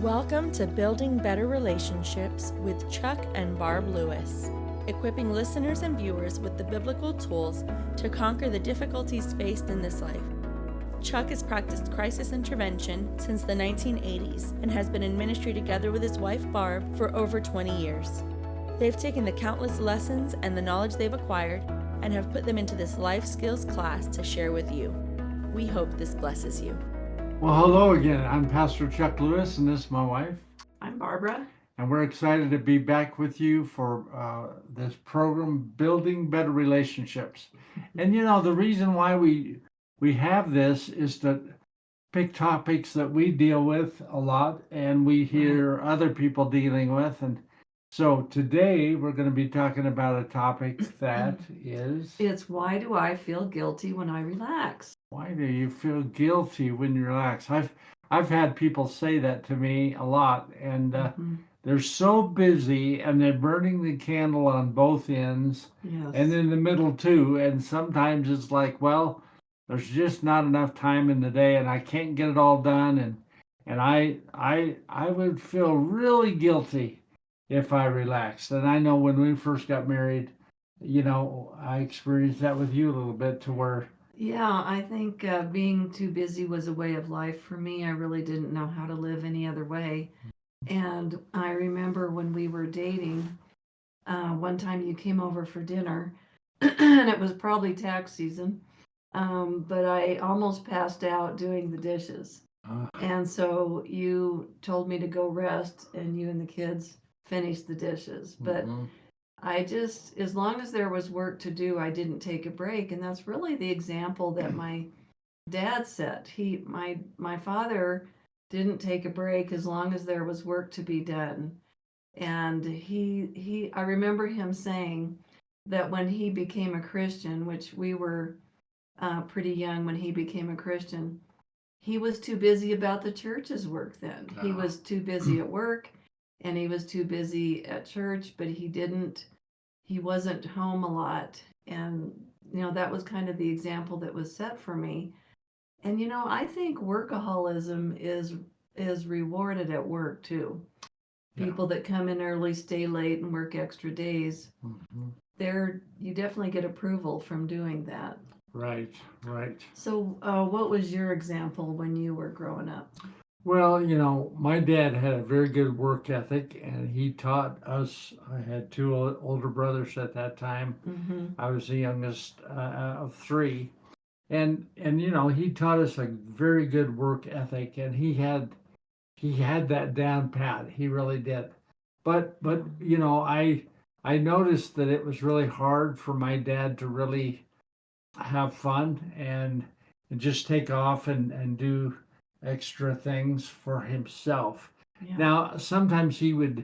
Welcome to Building Better Relationships with Chuck and Barb Lewis, equipping listeners and viewers with the biblical tools to conquer the difficulties faced in this life. Chuck has practiced crisis intervention since the 1980s and has been in ministry together with his wife Barb for over 20 years. They've taken the countless lessons and the knowledge they've acquired and have put them into this life skills class to share with you. We hope this blesses you. Well, hello again. I'm Pastor Chuck Lewis, and this is my wife. I'm Barbara. And we're excited to be back with you for this program, Building Better Relationships. And you know, the reason why we have this is to pick topics that we deal with a lot and we hear other people dealing with. And so today we're going to be talking about a topic that is... It's why do I feel guilty when I relax? Why do you feel guilty when you relax? I've had people say that to me a lot, and they're so busy and they're burning the candle on both ends and in the middle too. And sometimes it's like, well, there's just not enough time in the day and I can't get it all done. And I would feel really guilty if I relaxed. And I know when we first got married, you know, I experienced that with you a little bit to where... Yeah, I think being too busy was a way of life for me. I really didn't know how to live any other way. And I remember when we were dating, one time you came over for dinner, and it was probably tax season, but I almost passed out doing the dishes. And so you told me to go rest, and you and the kids finished the dishes. But I just, as long as there was work to do, I didn't take a break. And that's really the example that my dad set. My father didn't take a break as long as there was work to be done. And I remember him saying that when he became a Christian, which we were pretty young when he became a Christian, he was too busy about the church's work then. He was too busy at work. And he was too busy at church, but he wasn't home a lot. And, you know, that was kind of the example that was set for me. And, you know, I think workaholism is rewarded at work too. Yeah. People that come in early, stay late, and work extra days, you definitely get approval from doing that. Right. So what was your example when you were growing up? Well, you know, my dad had a very good work ethic, and he taught us. I had two older brothers at that time. I was the youngest of three, and you know, he taught us a very good work ethic, and he had that down pat. He really did. But you know, I noticed that it was really hard for my dad to really have fun and just take off and do extra things for himself. Yeah. Now, sometimes he would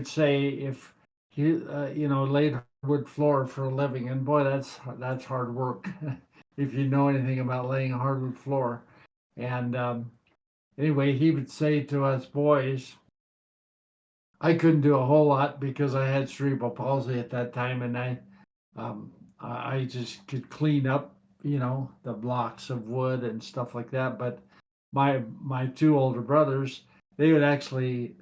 say if he you know, laid hardwood floor for a living, and boy, that's hard work if you know anything about laying a hardwood floor. And anyway, he would say to us boys, I couldn't do a whole lot because I had cerebral palsy at that time, and I just could clean up, you know, the blocks of wood and stuff like that, but my two older brothers, they would actually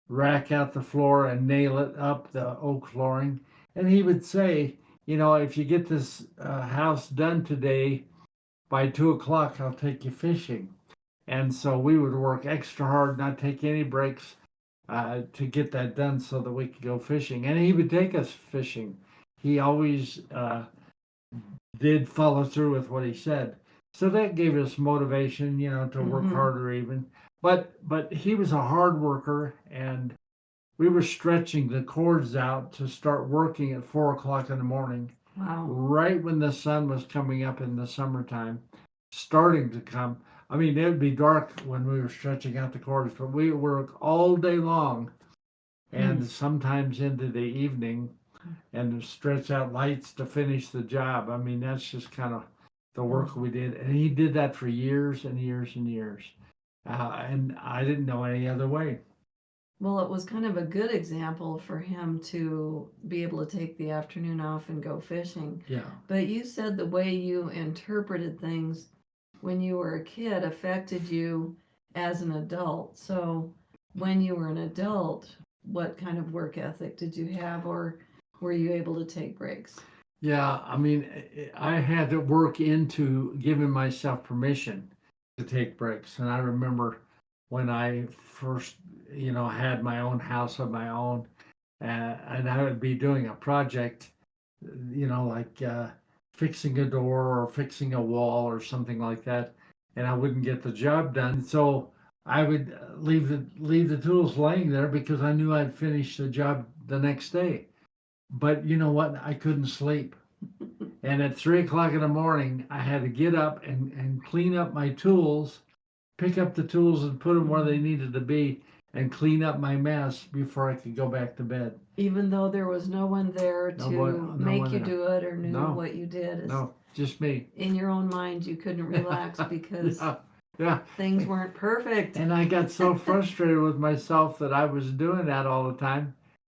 rack out the floor and nail it up, the oak flooring. And he would say, you know, if you get this house done today by 2:00, I'll take you fishing. And so we would work extra hard, not take any breaks to get that done so that we could go fishing. And he would take us fishing. He always did follow through with what he said. So that gave us motivation, you know, to work harder even. But he was a hard worker, and we were stretching the cords out to start working at 4:00 in the morning. Wow. Right when the sun was coming up in the summertime, starting to come. I mean, it would be dark when we were stretching out the cords, but we work all day long and sometimes into the evening and stretch out lights to finish the job. I mean, that's just kind of the work we did, and he did that for years and years and years, and I didn't know any other way. Well, it was kind of a good example for him to be able to take the afternoon off and go fishing. Yeah. But you said the way you interpreted things when you were a kid affected you as an adult. So when you were an adult, what kind of work ethic did you have, or were you able to take breaks? Yeah, I mean, I had to work into giving myself permission to take breaks. And I remember when I first, had my own house of my own, and I would be doing a project, like fixing a door or fixing a wall or something like that, and I wouldn't get the job done. So I would leave the tools laying there because I knew I'd finish the job the next day. But you know what? I couldn't sleep. And at 3 o'clock in the morning, I had to get up and clean up my tools, pick up the tools and put them where they needed to be, and clean up my mess before I could go back to bed. Even though there was no one there to No make one you there. do it or knew No. what you did. No, just me. In your own mind, you couldn't relax because Yeah. things weren't perfect. And I got so frustrated with myself that I was doing that all the time.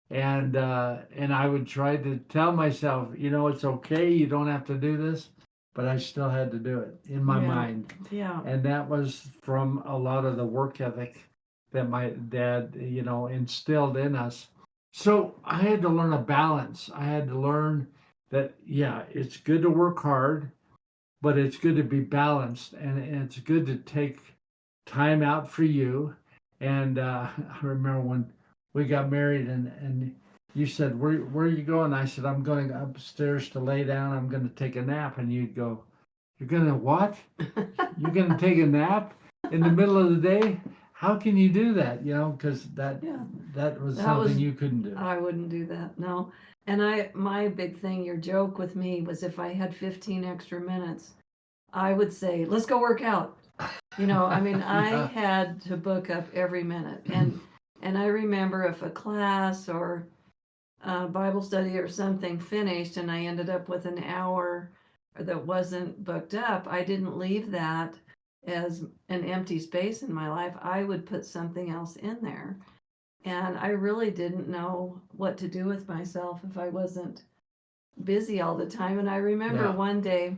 And I would try to tell myself, it's okay, you don't have to do this, but I still had to do it in my mind. Yeah. And that was from a lot of the work ethic that my dad, instilled in us. So I had to learn a balance. I had to learn that, yeah, it's good to work hard, but it's good to be balanced, and it's good to take time out for you. And I remember when we got married, and you said, where are you going? I said, I'm going upstairs to lay down. I'm going to take a nap. And you'd go, you're going to what? You're going to take a nap in the middle of the day? How can you do that? Because that was something you couldn't do. I wouldn't do that, no. And my big thing, your joke with me was if I had 15 extra minutes, I would say, let's go work out. I had to book up every minute. And I remember if a class or a Bible study or something finished and I ended up with an hour that wasn't booked up, I didn't leave that as an empty space in my life. I would put something else in there. And I really didn't know what to do with myself if I wasn't busy all the time. And I remember one day,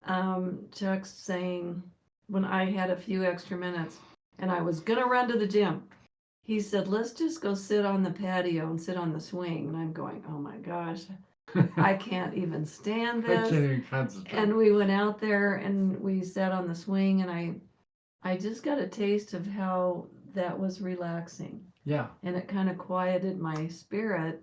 Chuck saying, when I had a few extra minutes and I was going to run to the gym, he said, let's just go sit on the patio and sit on the swing. And I'm going, oh my gosh, I can't even stand I this. can't even concentrate. And we went out there and we sat on the swing, and I just got a taste of how that was relaxing. Yeah. And it kind of quieted my spirit,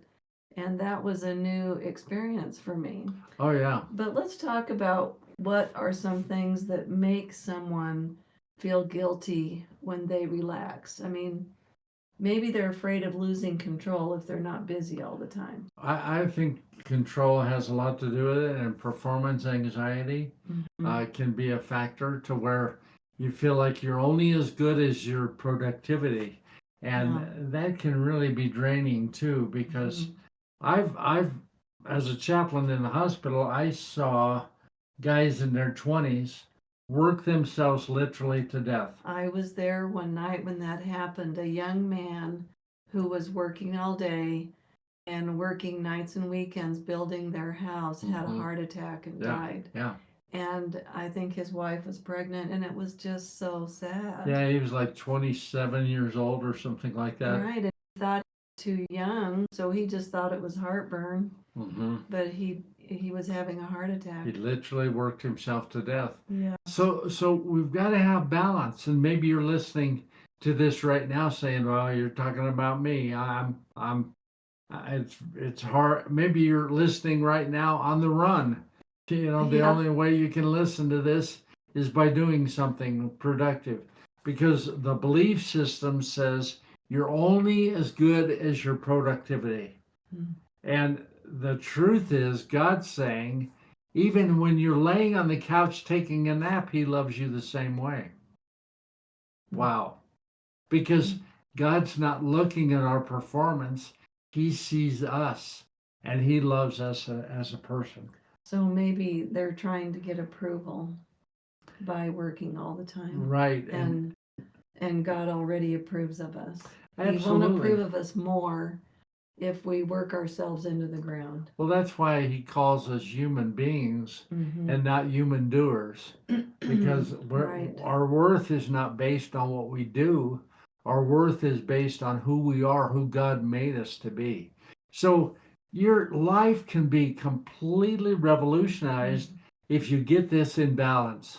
and that was a new experience for me. Oh, yeah. But let's talk about what are some things that make someone feel guilty when they relax. I mean, maybe they're afraid of losing control if they're not busy all the time. I think control has a lot to do with it, and performance anxiety can be a factor to where you feel like you're only as good as your productivity. And that can really be draining too, because I've as a chaplain in the hospital, I saw guys in their 20s work themselves literally to death. I was there one night when that happened. A young man who was working all day and working nights and weekends building their house had a heart attack and died. Yeah. And I think his wife was pregnant, and it was just so sad. Yeah, he was like 27 years old or something like that. Right, and he thought he was too young, so he just thought it was heartburn. But he was having a heart attack. He literally worked himself to death. Yeah. So we've got to have balance, and maybe you're listening to this right now, saying, "Well, you're talking about me. It's hard." Maybe you're listening right now on the run. The only way you can listen to this is by doing something productive, because the belief system says you're only as good as your productivity. And the truth is, God's saying, even when you're laying on the couch taking a nap, He loves you the same way. Wow. Because God's not looking at our performance. He sees us, and He loves us as a person. So maybe they're trying to get approval by working all the time. Right. And God already approves of us. Absolutely. He won't approve of us more if we work ourselves into the ground. Well, that's why he calls us human beings Mm-hmm. and not human doers, because Right. our worth is not based on what we do. Our worth is based on who we are, who God made us to be. So your life can be completely revolutionized if you get this in balance.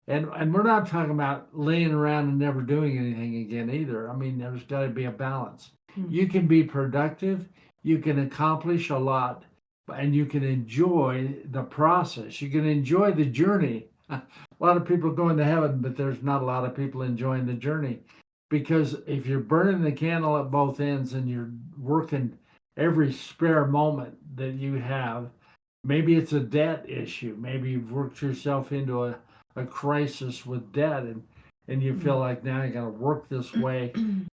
And we're not talking about laying around and never doing anything again either. I mean, there's got to be a balance. Mm-hmm. You can be productive, you can accomplish a lot, and you can enjoy the process. You can enjoy the journey. A lot of people going to heaven, but there's not a lot of people enjoying the journey, because if you're burning the candle at both ends and you're working every spare moment that you have, maybe it's a debt issue. Maybe you've worked yourself into a crisis with debt, and you feel like now you got to work this way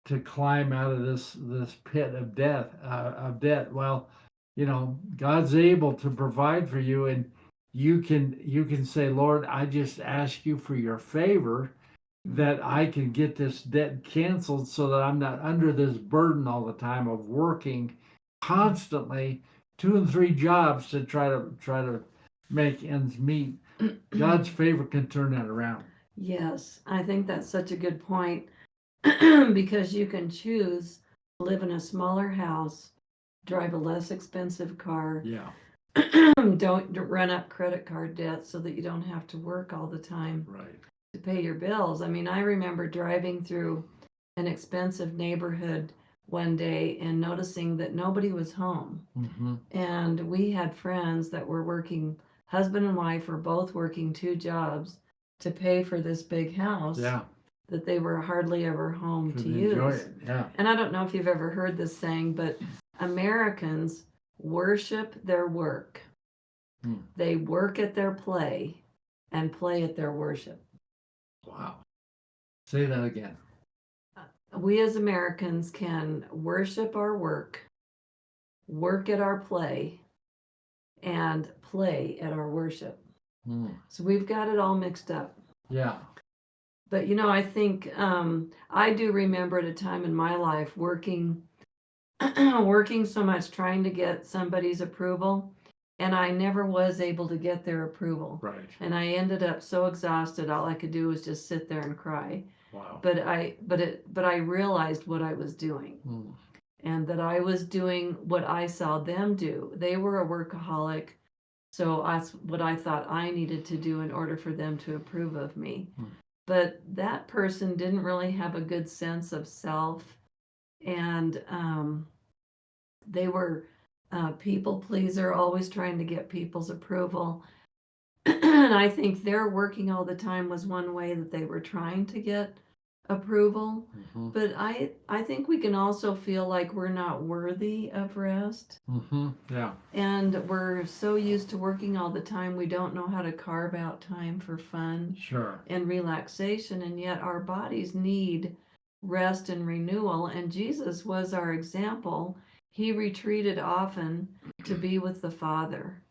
to climb out of this pit of debt. Well, God's able to provide for you, and you can say, Lord, I just ask you for your favor that I can get this debt canceled so that I'm not under this burden all the time of working constantly 2 and 3 jobs to try to make ends meet. God's favor can turn that around. Yes, I think that's such a good point because you can choose to live in a smaller house, drive a less expensive car, Yeah. don't run up credit card debt so that you don't have to work all the time Right. to pay your bills. I mean, I remember driving through an expensive neighborhood one day and noticing that nobody was home. Mm-hmm. And we had friends that were working, husband and wife were both working 2 jobs to pay for this big house Yeah. that they were hardly ever home Could to enjoy use. it. Yeah. And I don't know if you've ever heard this saying, but Americans worship their work. They work at their play and play at their worship. Wow. Say that again. We as Americans can worship our work at our play, and play at our worship. So we've got it all mixed up. Yeah. But I think I do remember at a time in my life working so much trying to get somebody's approval, and I never was able to get their approval. Right. And I ended up so exhausted, all I could do was just sit there and cry. Wow. But I realized what I was doing. And that I was doing what I saw them do. They were a workaholic, so that's what I thought I needed to do in order for them to approve of me. But that person didn't really have a good sense of self, and they were people pleaser, always trying to get people's approval. And I think their working all the time was one way that they were trying to get approval. But I think we can also feel like we're not worthy of rest. Yeah. And we're so used to working all the time, we don't know how to carve out time for fun Sure. and relaxation, and yet our bodies need rest and renewal. And Jesus was our example. He retreated often to be with the Father.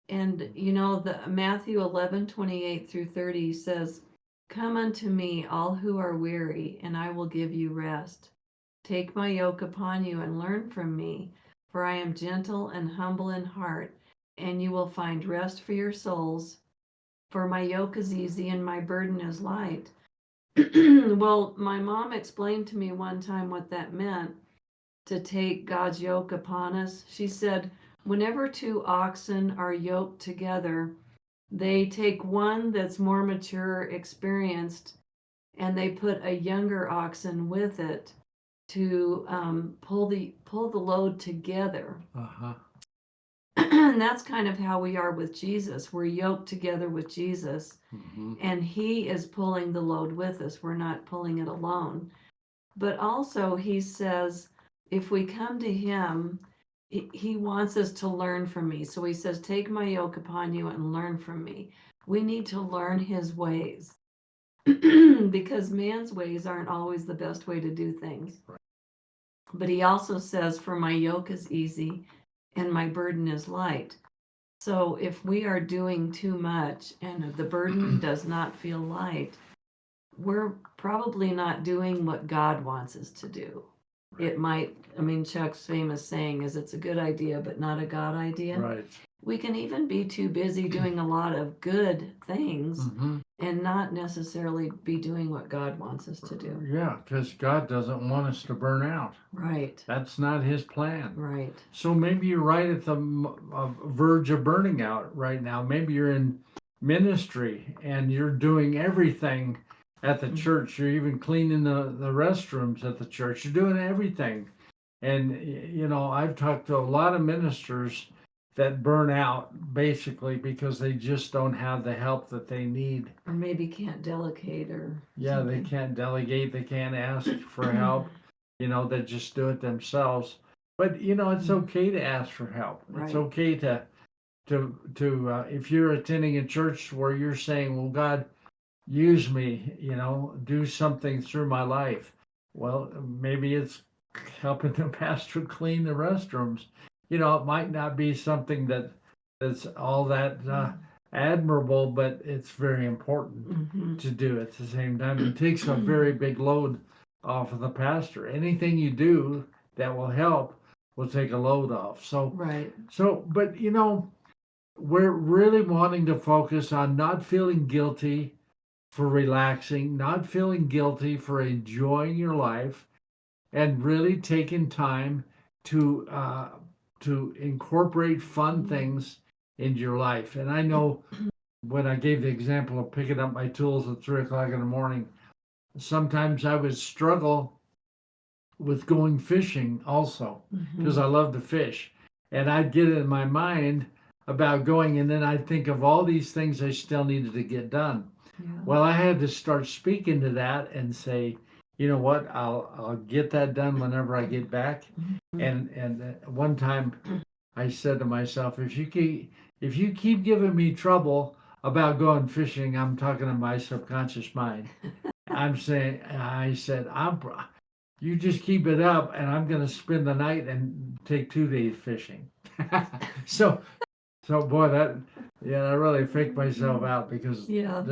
And the Matthew 11:28-30 says, "Come unto me, all who are weary, and I will give you rest. Take my yoke upon you and learn from me, for I am gentle and humble in heart, and you will find rest for your souls. For my yoke is easy and my burden is light." Well, my mom explained to me one time what that meant, to take God's yoke upon us. She said, whenever 2 oxen are yoked together, they take one that's more mature, experienced, and they put a younger oxen with it to pull the load together. And that's kind of how we are with Jesus. We're yoked together with Jesus, and he is pulling the load with us. We're not pulling it alone. But also he says, if we come to him, he wants us to learn from me. So he says, take my yoke upon you and learn from me. We need to learn his ways because man's ways aren't always the best way to do things. Right. But he also says, for my yoke is easy and my burden is light. So if we are doing too much and the burden does not feel light, we're probably not doing what God wants us to do. it might, I mean, Chuck's famous saying is it's a good idea, but not a God idea. Right. We can even be too busy doing a lot of good things Hmm. and not necessarily be doing what God wants us to do. Yeah, because God doesn't want us to burn out. Right, That's not His plan. right. So maybe you're right at the verge of burning out right now. Maybe you're in ministry and you're doing everything at the church. You're even cleaning the restrooms at the church. You're doing everything. And, I've talked to a lot of ministers that burn out basically because they just don't have the help that they need. Or maybe can't delegate or Yeah, they something. can't delegate, they can't ask for help. They just do it themselves. But it's okay to ask for help. It's Right. okay to if you're attending a church where you're saying, "Well, God, use me, do something through my life." Well, maybe it's helping the pastor clean the restrooms. It might not be something that's all that admirable, but it's very important Mhm. to do at the same time. It takes a very big load off of the pastor. Anything you do that will help will take a load off. Right. But we're really wanting to focus on not feeling guilty for relaxing, not feeling guilty for enjoying your life, and really taking time to incorporate fun things into your life. And I know when I gave the example of picking up my tools at 3 o'clock in the morning, sometimes I would struggle with going fishing also because I love to fish. And I'd get in my mind about going, and then I'd think of all these things I still needed to get done. Yeah. Well, I had to start speaking to that and say, you know what, I'll get that done whenever I get back. And one time I said to myself, if you keep giving me trouble about going fishing, I'm talking to my subconscious mind. I said, you just keep it up, and I'm going to spend the night and take 2 days fishing. so boy, I really faked myself out because Yeah.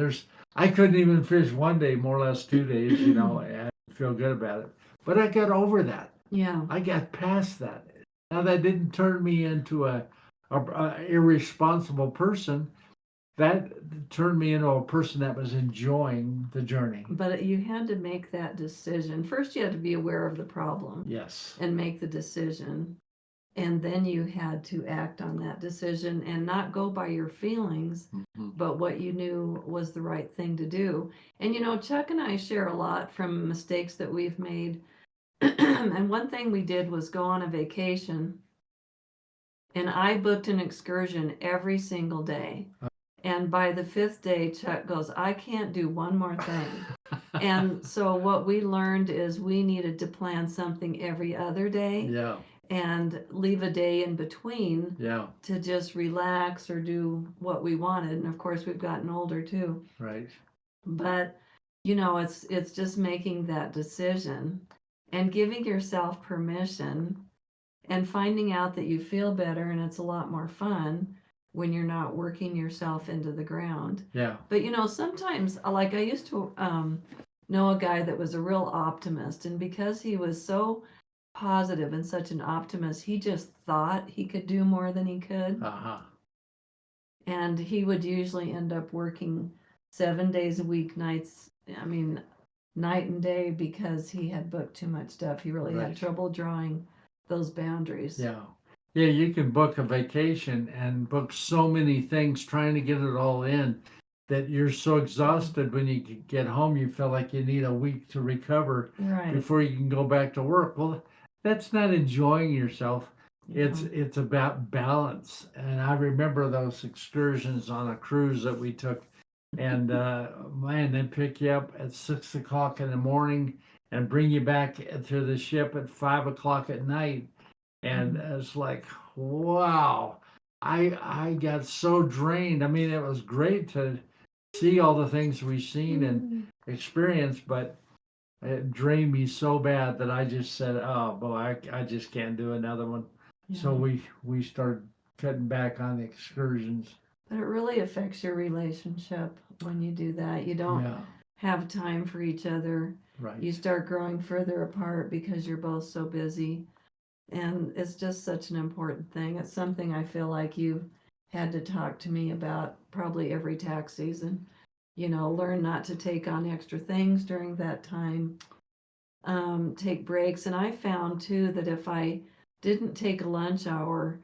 I couldn't even fish one day, more or less 2 days. And I feel good about it. But I got over that. Yeah. I got past that. Now that didn't turn me into a irresponsible person. That turned me into a person that was enjoying the journey. But you had to make that decision. First, you had to be aware of the problem. Yes. And make the decision. And then you had to act on that decision and not go by your feelings, but what you knew was the right thing to do. And Chuck and I share a lot from mistakes that we've made. And one thing we did was go on a vacation. And I booked an excursion every single day. And by the 5th day, Chuck goes, I can't do one more thing. And so what we learned is we needed to plan something every other day. Yeah. And leave a day in between to just relax or do what we wanted. And of course, we've gotten older too. Right. But, it's just making that decision and giving yourself permission and finding out that you feel better and it's a lot more fun when you're not working yourself into the ground. Yeah. But, sometimes, like I used to know a guy that was a real optimist. And because he was so positive and such an optimist, he just thought he could do more than he could. And he would usually end up working 7 days a week, night and day, because he had booked too much stuff. He really had trouble drawing those boundaries. Yeah, you can book a vacation and book so many things trying to get it all in that you're so exhausted when you get home you feel like you need a week to recover before you can go back to work. Well, that's not enjoying yourself. It's about balance. And I remember those excursions on a cruise that we took, and man, they pick you up at 6 o'clock in the morning and bring you back to the ship at 5 o'clock at night. And it's like, wow, I got so drained. I mean, it was great to see all the things we've seen and experienced, but it drained me so bad that I just said, oh boy, I just can't do another one. So we started cutting back on the excursions. But it really affects your relationship when you do that. You don't have time for each other. Right. You start growing further apart because you're both so busy. And it's just such an important thing. It's something I feel like you've had to talk to me about probably every tax season. Learn not to take on extra things during that time. Take breaks. And I found too that if I didn't take a lunch hour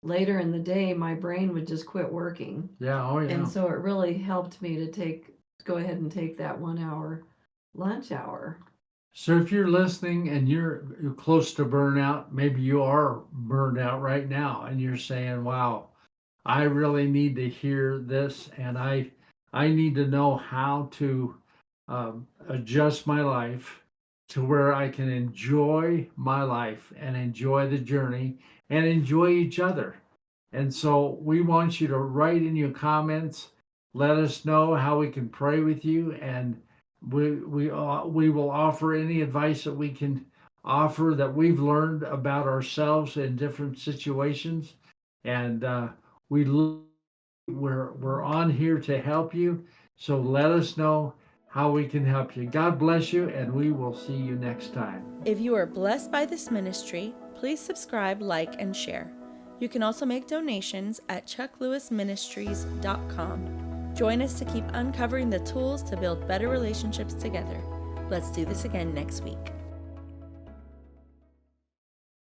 later in the day, my brain would just quit working. Yeah. Oh, yeah. And so it really helped me to go ahead and take that 1 hour lunch hour. So if you're listening and you're close to burnout, maybe you are burned out right now and you're saying, wow, I really need to hear this, and I need to know how to adjust my life to where I can enjoy my life and enjoy the journey and enjoy each other. And so we want you to write in your comments, let us know how we can pray with you, and we will offer any advice that we can offer that we've learned about ourselves in different situations. And we're on here to help you. So let us know how we can help you. God bless you, and we will see you next time. If you are blessed by this ministry, please subscribe, like, and share. You can also make donations at chucklewisministries.com. Join us to keep uncovering the tools to build better relationships together. Let's do this again next week.